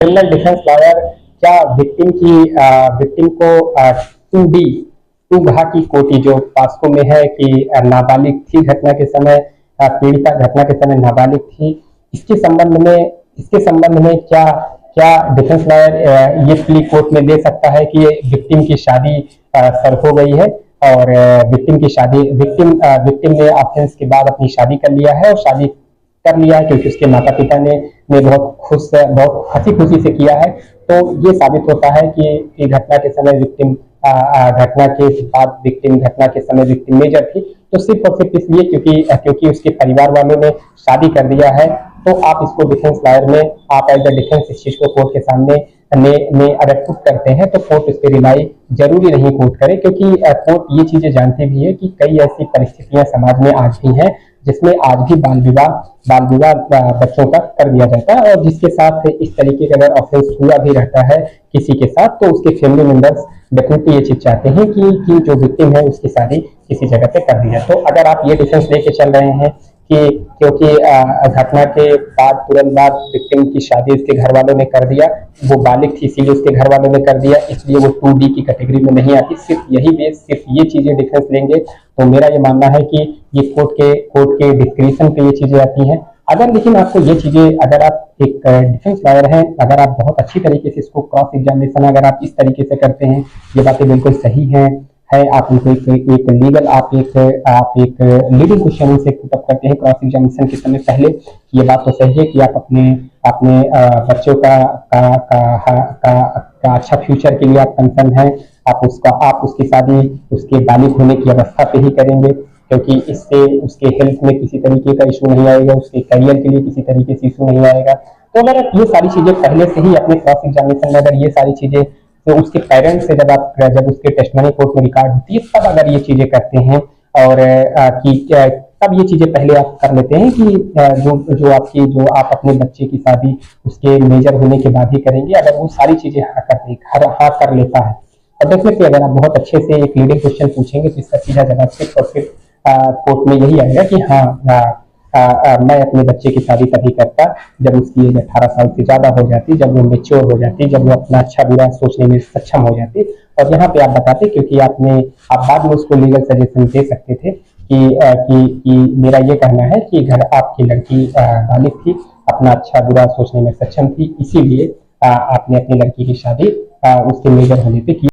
Criminal defence lawyer क्या victim को 2D, 2 घा की कोटि जो पास्को में है कि नाबालिग थी घटना के समय, पीड़िता घटना के समय नाबालिग थी, इसके संबंध में क्या क्या डिफेंस लॉयर ये प्ली कोर्ट में दे सकता है कि विक्टिम की शादी सर हो गई है और विक्टिम ने ऑफेंस के बाद अपनी शादी कर लिया है और शादी कर लिया है क्योंकि उसके माता पिता ने बहुत हंसी खुशी से किया है। तो ये साबित होता है कि घटना के समय विक्टिम घटना के बाद विक्टिम घटना के समय विक्टिम मेजर थी, तो सिर्फ और सिर्फ इसलिए क्योंकि उसके परिवार वालों ने शादी कर दिया है। तो आप इसको डिफेंस लॉयर में आप एज अ डिफेंस इस चीज को कोर्ट के सामने में अगर पुट करते हैं तो कोर्ट उस पर रिलाई जरूरी नहीं कोर्ट करे, क्योंकि कोर्ट ये चीजें जानते भी है कि कई ऐसी परिस्थितियां समाज में आज भी हैं जिसमें आज भी बाल विवाह बच्चों का कर दिया जाता है, और जिसके साथ इस तरीके का अगर ऑफेंस हुआ भी रहता है किसी के साथ तो उसके फैमिली मेंबर्स डेफिनेटली ये चीज चाहते हैं कि जो विक्टिम है उसकी शादी किसी जगह पे कर दी जाए। तो अगर आप ये डिफेंस लेके चल रहे हैं कि क्योंकि घटना के बाद तुरंत बाद विक्टिम की शादी उसके घर वालों ने कर दिया, वो बालिग थी इसीलिए उसके घर वालों ने कर दिया, इसलिए वो 2D की कैटेगरी में नहीं आती, सिर्फ ये चीजें डिफेंस लेंगे तो मेरा ये मानना है कि ये कोर्ट के डिस्क्रिप्शन पे ये चीजें आती हैं। अगर लेकिन आपको ये चीजें, अगर आप एक डिफेंस लॉयर हैं, अगर आप बहुत अच्छी तरीके से इसको क्रॉस एग्जामिनेशन अगर आप इस तरीके से करते हैं, ये बातें बिल्कुल सही है आप इनको एक लीगल आप एक लीडिंग क्वेश्चन से पुटअप करते हैं क्रॉस एग्जामिनेशन के समय पहले, ये बात तो सही है कि आप अपने बच्चों का अच्छा फ्यूचर के लिए आप कंसर्न हैं, आप उसकी शादी उसके बालिग होने की अवस्था पे ही करेंगे, क्योंकि इससे उसके हेल्थ में किसी तरीके का इशू नहीं आएगा, उसके करियर के लिए किसी तरीके से इशू नहीं आएगा। तो अगर आप ये सारी चीजें पहले से ही अपने क्रॉस एग्जामिनेशन में अगर ये सारी चीजें तो उसके पेरेंट्स से जब उसके टेस्टमनी कोर्ट में रिकॉर्ड होती है तब अगर ये चीजें करते हैं और तब ये चीजें पहले आप कर लेते हैं कि जो आप अपने बच्चे की शादी उसके मेजर होने के बाद ही करेंगे, अगर वो सारी चीजें हाँ कर लेता है। और डेफिनेटली अगर आप बहुत अच्छे से एक लीडिंग क्वेश्चन पूछेंगे तो इसका सीधा जवाब सिर्फ और सिर्फ कोर्ट में यही आएगा कि हाँ मैं अपने बच्चे की शादी तभी करता जब उसकी एज 18 साल से ज्यादा हो जाती, जब वो मेच्योर हो जाती, जब वो अपना अच्छा बुरा सोचने में सक्षम हो जाती। और यहाँ पे आप बताते क्योंकि आप बाद में उसको लीगल सजेशन दे सकते थे कि मेरा ये कहना है कि घर आपकी लड़की बालिग थी, अपना अच्छा बुरा सोचने में सक्षम थी, इसीलिए आपने अपनी लड़की की शादी उसके मेजर होने पे की।